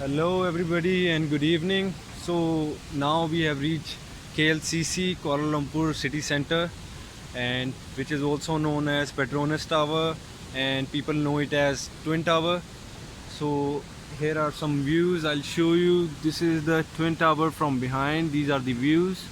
Hello, everybody, and good evening. So now we have reached KLCC Kuala Lumpur City Centre, and which is also known as Petronas Tower, and people know it as Twin Tower. So here are some views. I'll show you. This is the Twin Tower from behind. These are the views.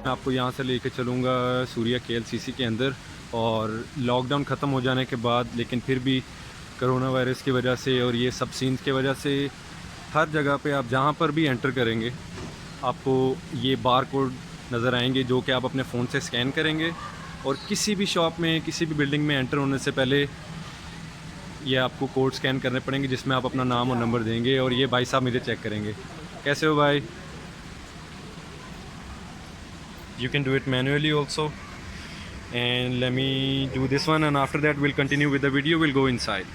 मैं आपको यहाँ से लेके चलूँगा Surya KLCC के अंदर। और lockdown ख़त्म हो जाने के बाद, लेकिन फिर भी कोरोना वायरस की वजह से और ये सब सीन्स की वजह से हर जगह पे आप जहाँ पर भी एंटर करेंगे आपको ये बार कोड नज़र आएंगे, जो कि आप अपने फ़ोन से स्कैन करेंगे। और किसी भी शॉप में, किसी भी बिल्डिंग में एंटर होने से पहले ये आपको कोड स्कैन करने पड़ेंगे, जिसमें आप अपना नाम और नंबर देंगे। और ये भाई साहब मुझे चेक करेंगे। कैसे हो भाई? You can do it manually also, and let me do this one, and after that we'll continue with the video. We'll go inside.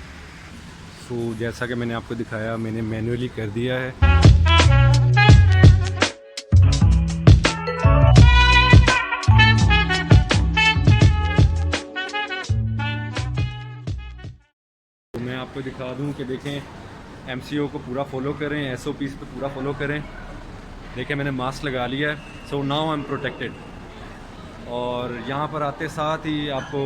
So जैसा कि मैंने आपको दिखाया, मैंने मैनुअली कर दिया है। तो मैं आपको दिखा दूं कि देखें, MCO को पूरा फॉलो करें, SOPs पे पूरा फॉलो करें। देखिए मैंने मास्क लगा लिया है, so now I am protected. और यहाँ पर आते साथ ही आपको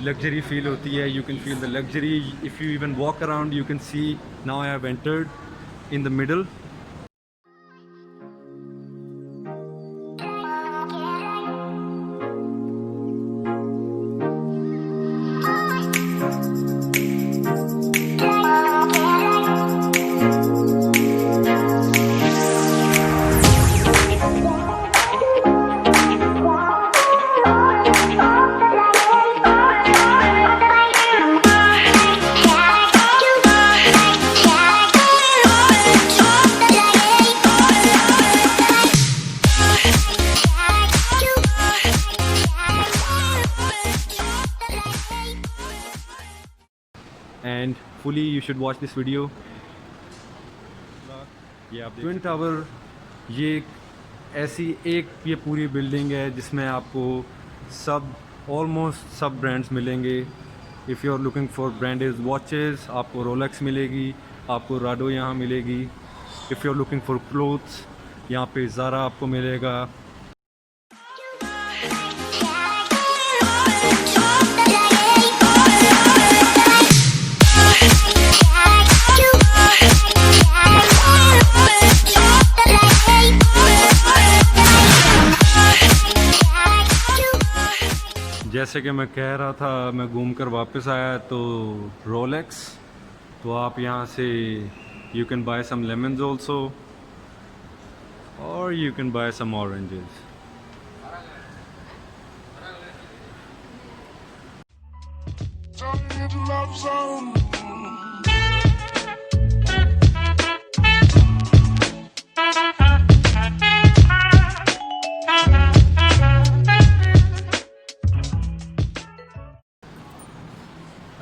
लग्जरी फील होती है। You can feel the luxury if you even walk around, you can see now I have entered in the middle. And fully you should watch this video. ये आप ट्विन टावर, ये ऐसी ये पूरी building है जिसमें आपको ऑलमोस्ट सब ब्रांड्स मिलेंगे। If you are looking for branded watches, आपको रोलेक्स मिलेगी, आपको राडो यहाँ मिलेगी। If you are looking for clothes, यहाँ पे ज़ारा आपको मिलेगा। जैसे कि मैं कह रहा था, मैं घूम कर वापस आया तो रोलेक्स, तो आप यहाँ से you can buy some lemons also, और you can buy some oranges.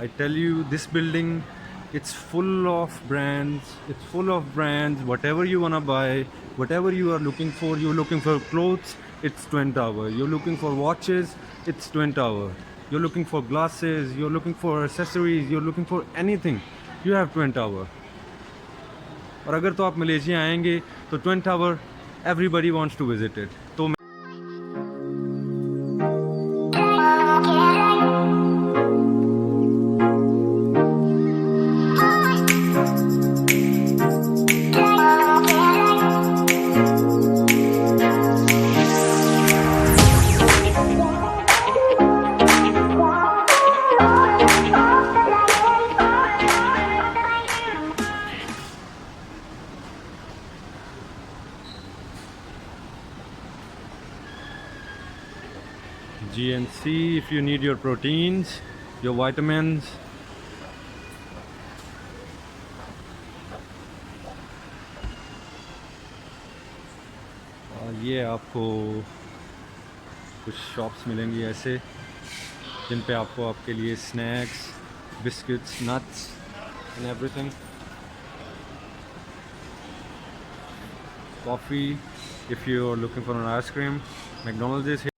I tell you, this building, it's full of brands. It's full of brands. Whatever you wanna buy, whatever you are looking for, you're looking for clothes, it's Twin Tower. You're looking for watches, it's Twin Tower. You're looking for glasses, you're looking for accessories, you're looking for anything, you have Twin Tower. और अगर तो आप Malaysia आएंगे तो twin tower everybody wants to visit it. तो see if you need your proteins, your vitamins. और ये आपको कुछ शॉप्स मिलेंगी ऐसे जिन पे आपको आपके लिए snacks, biscuits, nuts and everything, coffee if you are looking for an ice cream. McDonald's is here.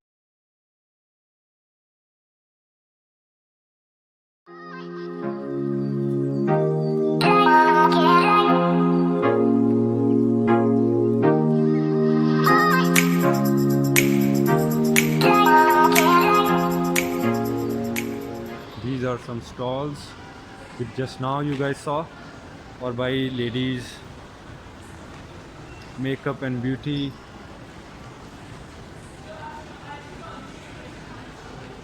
These are some stalls which just now you guys saw, or by ladies makeup and beauty.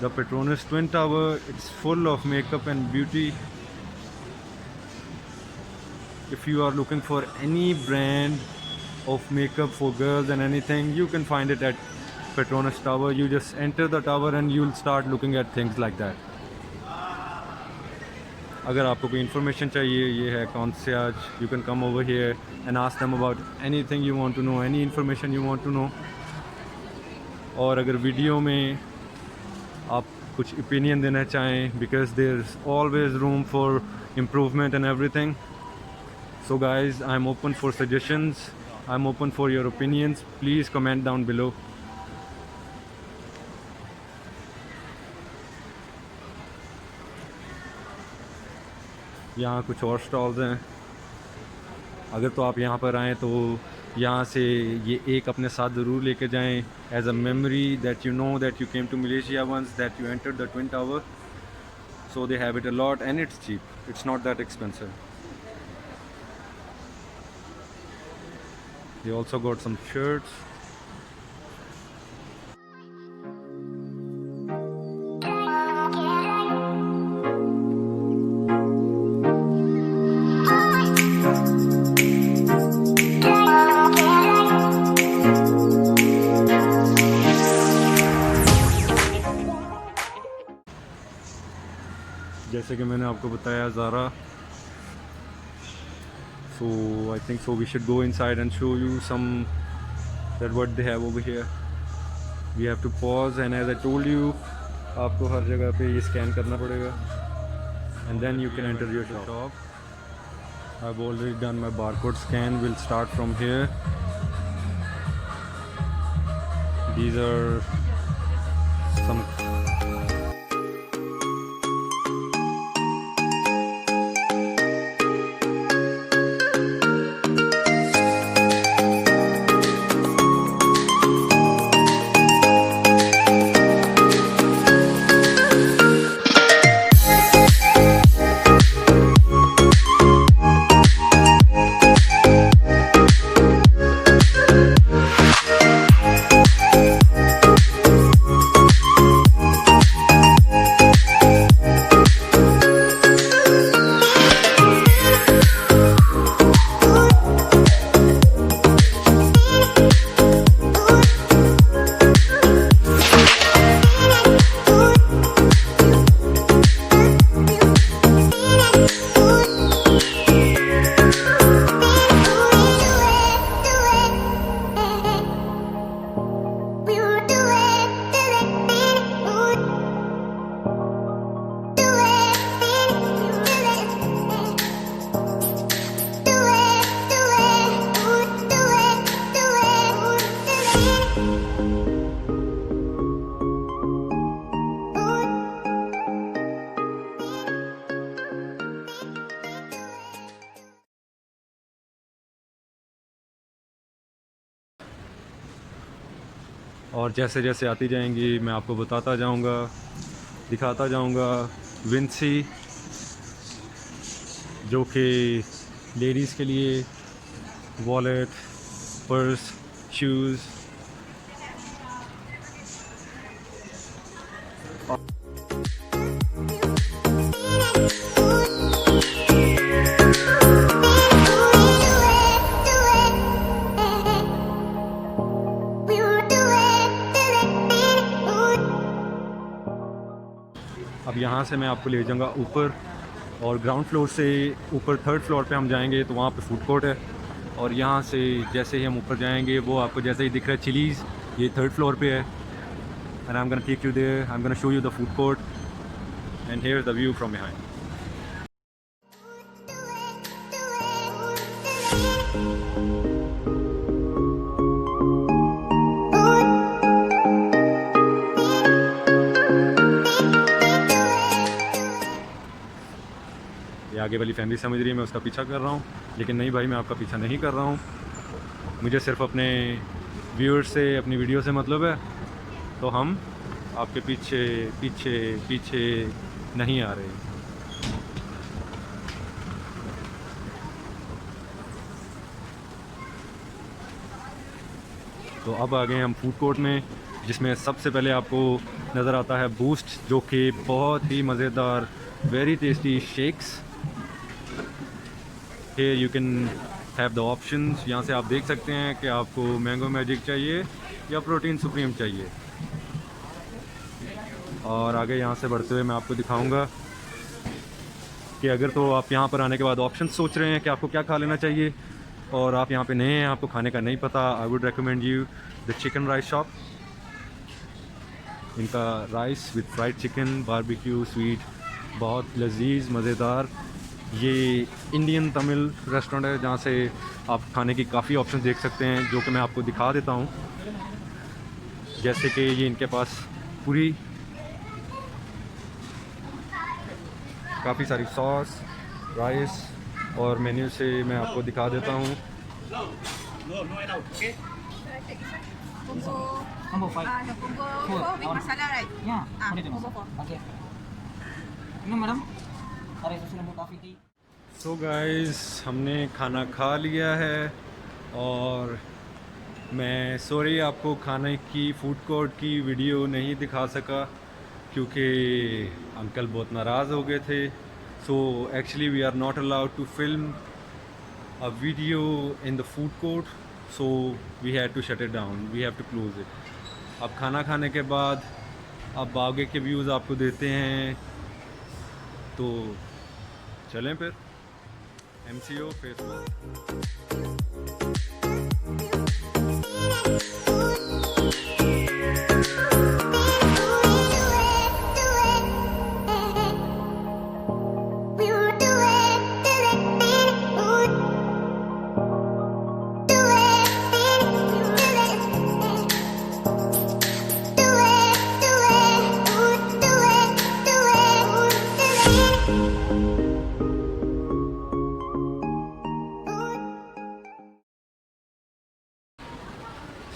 The Petronas Twin Tower, it's full of makeup and beauty. If you are looking for any brand of makeup for girls and anything, you can find it at Petronas Tower. You just enter the tower and you'll start looking at things like that. अगर आपको कोई information चाहिए, ये है concierge. You can come over here and ask them about anything you want to know, any information you want to know. और अगर video में आप कुछ ओपिनियन देना चाहें, because there's always room for improvement and everything. So guys, I'm open for suggestions. I'm open for your opinions. Please comment down below. यहाँ कुछ और स्टॉल्स हैं. अगर तो आप यहाँ पर आएँ तो यहाँ से ये एक अपने साथ ज़रूर लेके जाएं as a memory that you know that you came to Malaysia once, that you entered the twin tower. So they have it a lot and it's cheap. It's not that expensive. They also got some shirts. जैसे कि मैंने आपको बताया Zara. So I think so we should go inside and show you some that what they have over here. We have to pause and as I told you, आपको हर जगह पे ये scan करना पड़ेगा and then you can enter your shop. I've already done my barcode scan. We'll start from here. These are some और जैसे जैसे आती जाएंगी मैं आपको बताता जाऊंगा, दिखाता जाऊंगा. विंसी जो कि लेडीज़ के लिए वॉलेट, पर्स, शूज़. यहाँ से मैं आपको ले जाऊँगा ऊपर, और ग्राउंड फ्लोर से ऊपर थर्ड फ्लोर पे हम जाएंगे तो वहाँ पे फूड कोर्ट है। और यहाँ से जैसे ही हम ऊपर जाएंगे वो आपको जैसे ही दिख रहा है चिलीज़, ये थर्ड फ्लोर पे है। And I am gonna take you there, I am gonna show you the food court and here is the view from behind. ये आगे वाली फैमिली समझ रही है मैं उसका पीछा कर रहा हूँ, लेकिन नहीं भाई, मैं आपका पीछा नहीं कर रहा हूँ। मुझे सिर्फ अपने व्यूअर्स से, अपनी वीडियो से मतलब है, तो हम आपके पीछे पीछे पीछे नहीं आ रहे। तो अब आ गए हम फूड कोर्ट में, जिसमें सबसे पहले आपको नज़र आता है बूस्ट, जो कि बहुत ही मज़ेदार, very tasty shakes. Here you can have the options। यहाँ से आप देख सकते हैं कि आपको मैंगो मैजिक चाहिए या प्रोटीन सुप्रीम चाहिए। और आगे यहाँ से बढ़ते हुए मैं आपको दिखाऊंगा कि अगर तो आप यहाँ पर आने के बाद ऑप्शन सोच रहे हैं कि आपको क्या खा लेना चाहिए, और आप यहाँ पे नए हैं, आपको खाने का नहीं पता, I would recommend you the chicken rice shop. इनका rice with fried chicken, barbecue, sweet, बहुत लजीज मज़ेदार। ये इंडियन तमिल रेस्टोरेंट है जहाँ से आप खाने की काफ़ी ऑप्शन देख सकते हैं, जो कि मैं आपको दिखा देता हूँ। जैसे कि ये इनके पास पूरी काफ़ी सारी सॉस, राइस और मेन्यू से मैं आपको दिखा देता हूँ। Combo 5. Combo Four. 4 with masala, right? Yeah, Combo 4. Okay. No, madam. अरे सुनो वो काफ़ी थी। सो गाइस, हमने खाना खा लिया है, और मैं सॉरी आपको खाने की फूड कोर्ट की वीडियो नहीं दिखा सका, क्योंकि अंकल बहुत नाराज़ हो गए थे। So actually we are not allowed to film a video in the food court, so we had to shut it down, we have to close it. अब खाना खाने के बाद अब आगे के व्यूज़ आपको देते हैं, तो चलें फिर। MCO Facebook.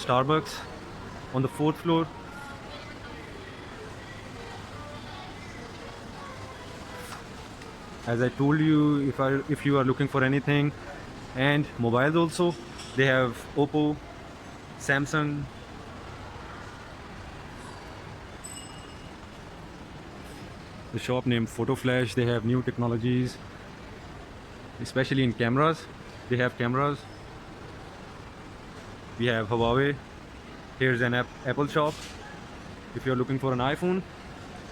Starbucks on the 4th floor. As I told you, if you are looking for anything, and mobiles also, they have Oppo, Samsung, the shop named Photo Flash. They have new technologies, especially in cameras. They have cameras. We have Huawei. Here's an Apple shop. If you're looking for an iPhone,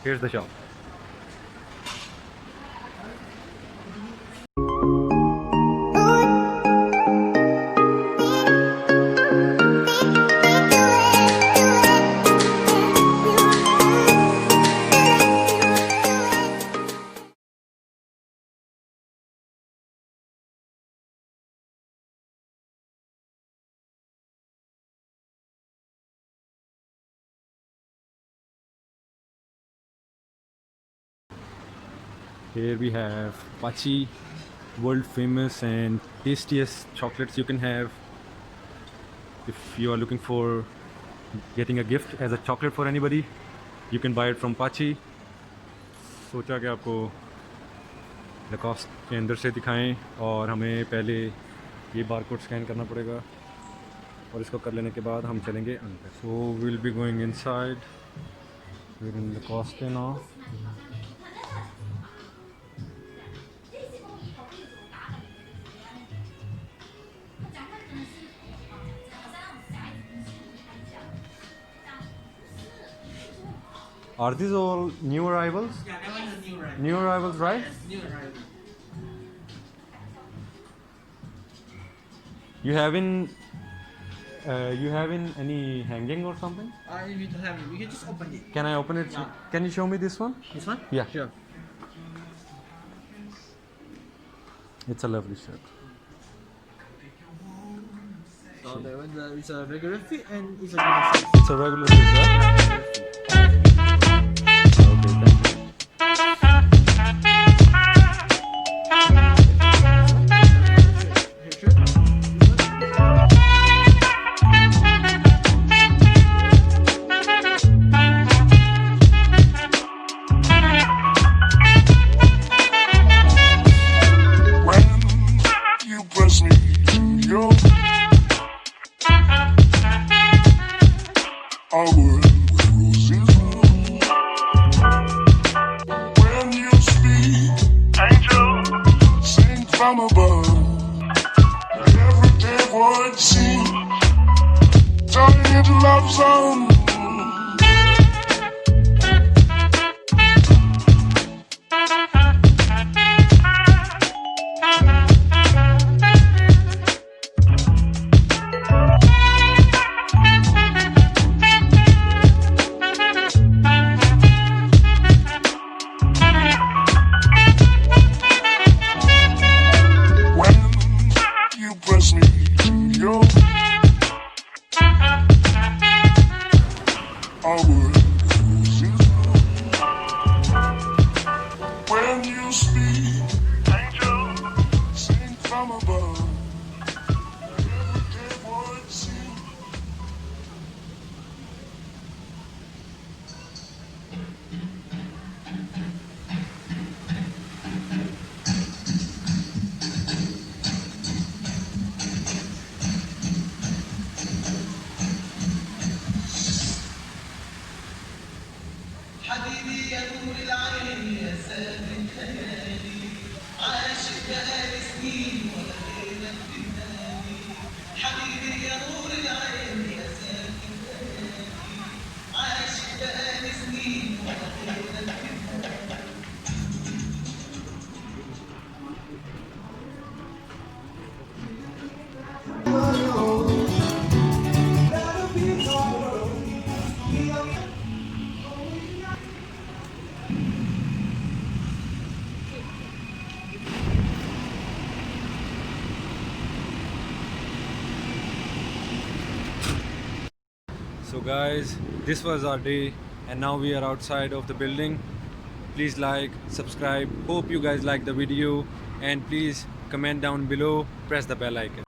here's the shop. Here we have Pachi, world famous and tastiest chocolates you can have. If you are looking for getting a gift as a chocolate for anybody, you can buy it from Pachi. सोचा कि आपको लकॉस्ट के अंदर से दिखाएं, और हमें पहले ये बारकोड स्कैन करना पड़ेगा, और इसको कर लेने के बाद हम चलेंगे अंदर। So will be going inside, we are in Lacoste now. Are these all new arrivals? Yeah, that one is new right. New arrivals, right? New right. You haven't any hanging or something? We don't have it. We can just open it. Can I open it? Yeah. Can you show me this one? This one? Yeah. Sure. It's a lovely shirt. So that one is a regular fit and it's a regular size. It's a regular fit, right? Okay, thank you. When you press me to your I would with roses when you speak, angel, sing from above. Every day word seems turning into love song. When you press me to your I would roses when you speak, angel, sing from above. Every day word seems حبيبي يا نور العين يا ساكن خيالي عاشق بقالي سنين ولا غيرك بتنادي حبيبي يا نور العين يا ساكن خيالي عاشق بقالي سنين ولا غيرك بتنادي So guys, this was our day and now we are outside of the building. Please like, subscribe. Hope you guys like the video and please comment down below, press the bell icon.